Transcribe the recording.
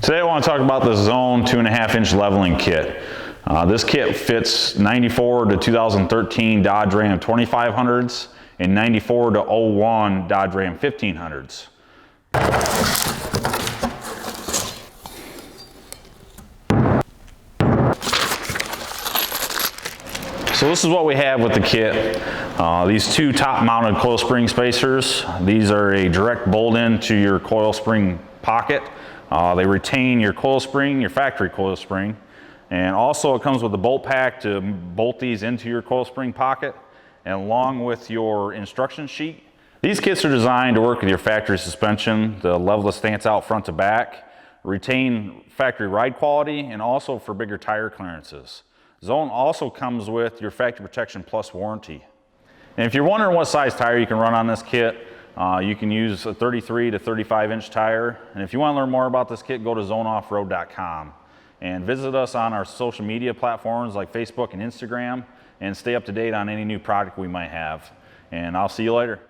Today I want to talk about the Zone 2.5-inch leveling kit. This kit fits 94 to 2013 Dodge Ram 2500s and 94 to 01 Dodge Ram 1500s. So this is what we have with the kit. These two top mounted coil spring spacers. These are a direct bolt into your coil spring pocket. They retain your coil spring, your factory coil spring, and also it comes with a bolt pack to bolt these into your coil spring pocket, and along with your instruction sheet. These kits are designed to work with your factory suspension, to level the stance out front to back, retain factory ride quality, and also for bigger tire clearances. Zone also comes with your Factory Protection Plus warranty. And if you're wondering what size tire you can run on this kit, you can use a 33 to 35-inch tire. And if you want to learn more about this kit, go to zoneoffroad.com and visit us on our social media platforms like Facebook and Instagram, and stay up to date on any new product we might have. And I'll see you later.